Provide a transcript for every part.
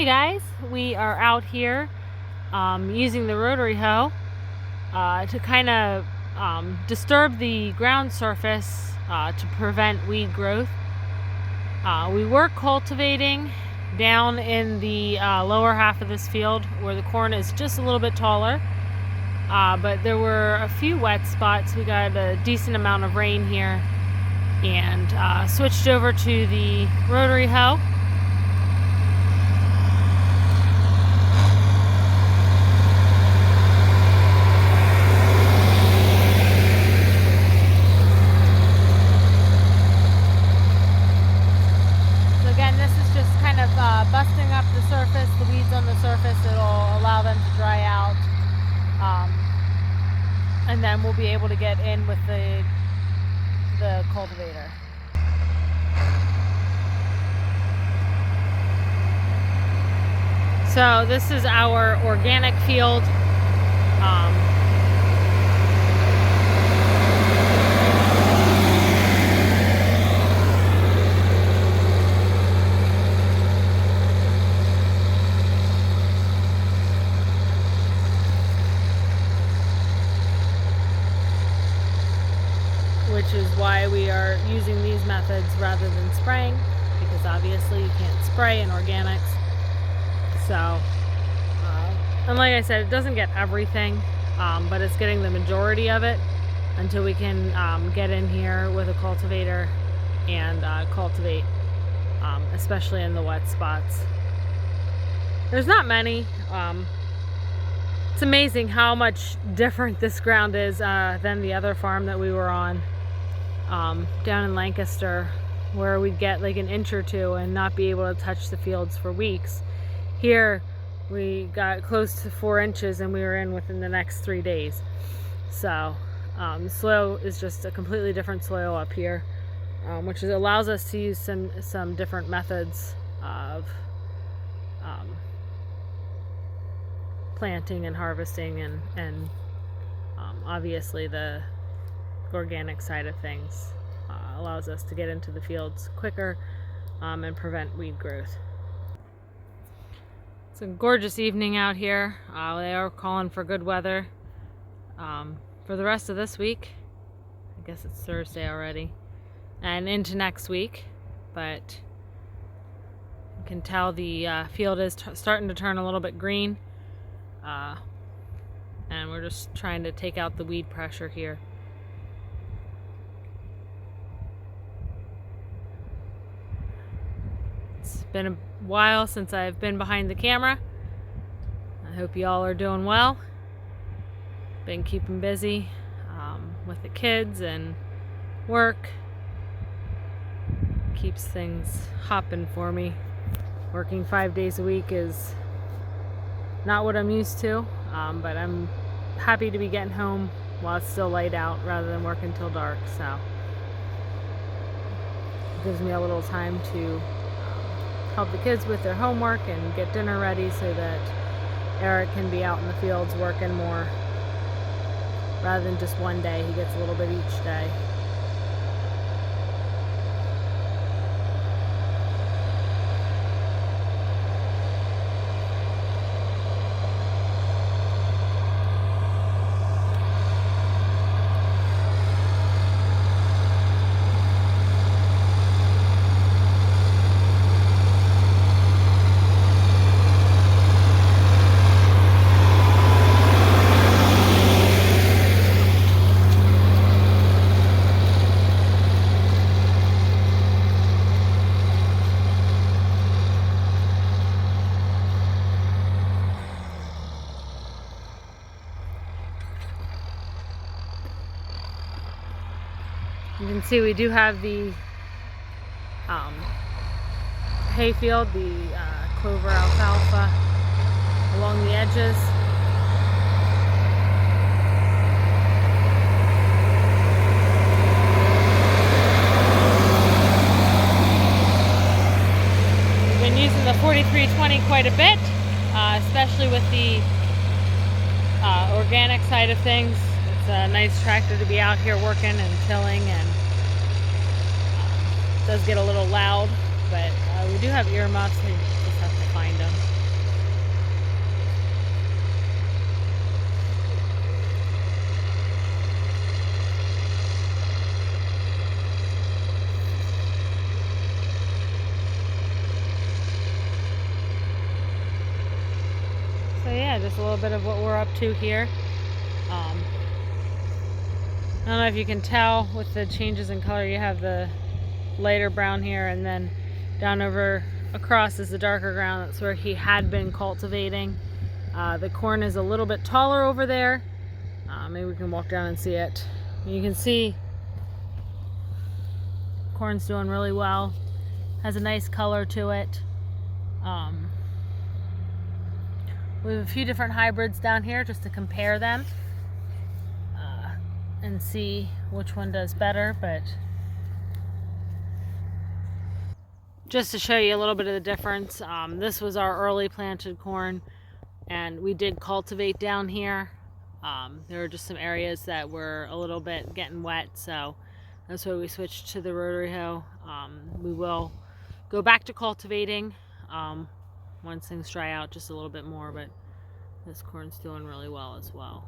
guys, we are out here using the rotary hoe to kind of disturb the ground surface to prevent weed growth. We were cultivating down in the lower half of this field where the corn is just a little bit taller, but there were a few wet spots. We got a decent amount of rain here and switched over to the rotary hoe. Busting up the surface, the weeds on the surface. It'll allow them to dry out, and then we'll be able to get in with the cultivator. So this is our organic field. Which is why we are using these methods rather than spraying, because obviously you can't spray in organics. So, and like I said, it doesn't get everything, but it's getting the majority of it until we can get in here with a cultivator and cultivate, especially in the wet spots. There's not many. It's amazing how much different this ground is than the other farm that we were on. Down in Lancaster, where we'd get like an inch or two and not be able to touch the fields for weeks. Here we got close to 4 inches and we were in within the next 3 days. So the soil is just a completely different soil up here, which allows us to use some different methods of planting and harvesting, and obviously the organic side of things allows us to get into the fields quicker and prevent weed growth. It's a gorgeous evening out here. They are calling for good weather for the rest of this week. I guess it's Thursday already, and into next week, but you can tell the field is starting to turn a little bit green, and we're just trying to take out the weed pressure here. It's been a while since I've been behind the camera. I hope you all are doing well. Been keeping busy with the kids and work. Keeps things hopping for me. Working 5 days a week is not what I'm used to, but I'm happy to be getting home while it's still light out rather than working till dark. So it gives me a little time to help the kids with their homework and get dinner ready so that Eric can be out in the fields working more rather than just one day. He gets a little bit each day. You can see we do have the hay field, the clover alfalfa along the edges. We've been using the 4320 quite a bit, especially with the organic side of things. It's a nice tractor to be out here working and tilling, and it does get a little loud, but we do have earmuffs, we just have to find them. a little bit of what we're up to here. I don't know if you can tell with the changes in color. You have the lighter brown here, and then down over across is the darker ground. That's where he had been cultivating. The corn is a little bit taller over there. Maybe we can walk down and see it. You can see corn's doing really well. Has a nice color to it. We have a few different hybrids down here just to compare them and see which one does better, but just to show you a little bit of the difference, this was our early planted corn, and we did cultivate down here. There were just some areas that were a little bit getting wet, so that's why we switched to the rotary hoe. We will go back to cultivating once things dry out just a little bit more, but this corn's doing really well as well.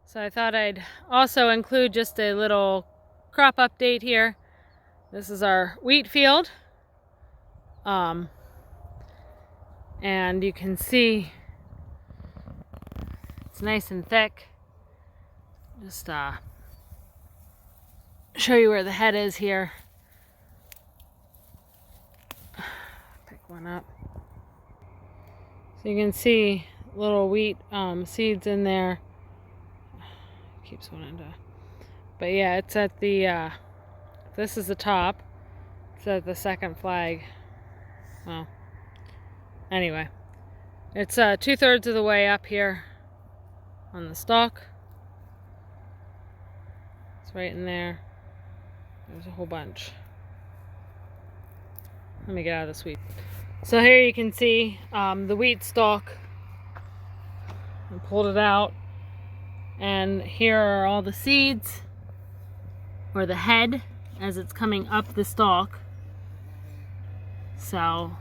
So I thought I'd also include just a little crop update here. This is our wheat field. And you can see it's nice and thick. Just show you where the head is here. Pick one up. So you can see little wheat seeds in there. Keeps wanting to, but yeah, it's at the this is the top. It's at the second flag. Well, anyway, it's 2/3 of the way up here on the stalk. It's right in there. There's a whole bunch. Let me get out of this wheat. So here you can see the wheat stalk. I pulled it out. And here are all the seeds, or the head, as it's coming up the stalk. So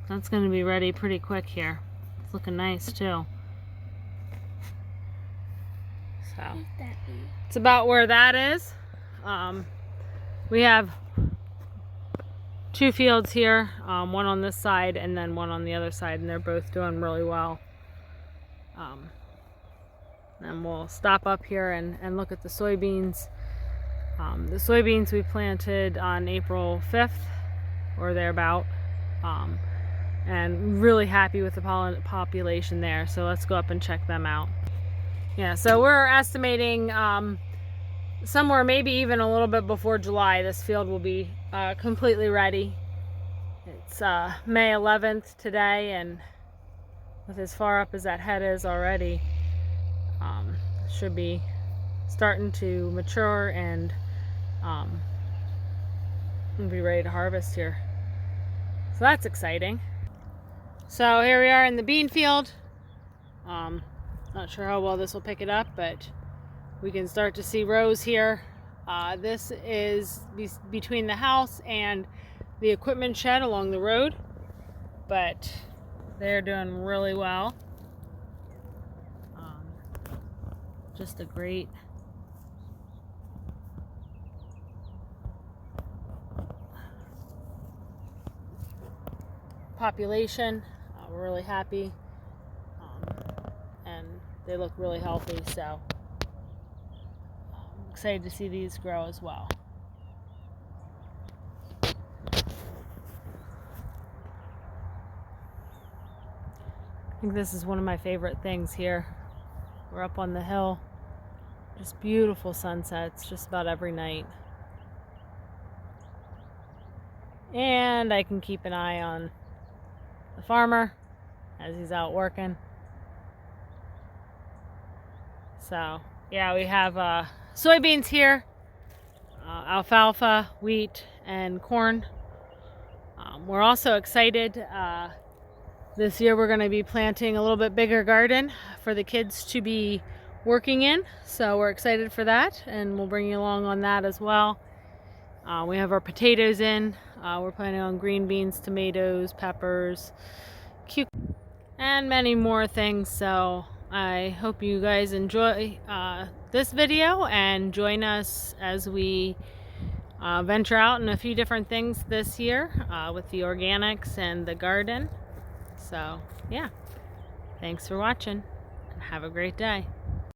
that's going to be ready pretty quick here. It's looking nice too. So it's about where that is. We have two fields here, one on this side and then one on the other side, and they're both doing really well. And we'll stop up here and look at the soybeans. The soybeans we planted on April 5th or thereabout, and really happy with the population there. So let's go up and check them out. Yeah, so we're estimating somewhere maybe even a little bit before July this field will be completely ready. It's May 11th today, and with as far up as that head is already, should be starting to mature and be ready to harvest here. So that's exciting. So here we are in the bean field. Not sure how well this will pick it up, but we can start to see rows here. This is between the house and the equipment shed along the road, but they're doing really well. Just a great population. We're really happy, and they look really healthy, so I'm excited to see these grow as well. I think this is one of my favorite things here. We're up on the hill. Just beautiful sunsets just about every night. And I can keep an eye on the farmer as he's out working. So yeah, we have soybeans here, alfalfa, wheat, and corn. We're also excited. This year we're going to be planting a little bit bigger garden for the kids to be working in. So we're excited for that, and we'll bring you along on that as well. We have our potatoes in. We're planning on green beans, tomatoes, peppers, cucumbers, and many more things. So I hope you guys enjoy this video and join us as we venture out in a few different things this year with the organics and the garden. So yeah, thanks for watching and have a great day.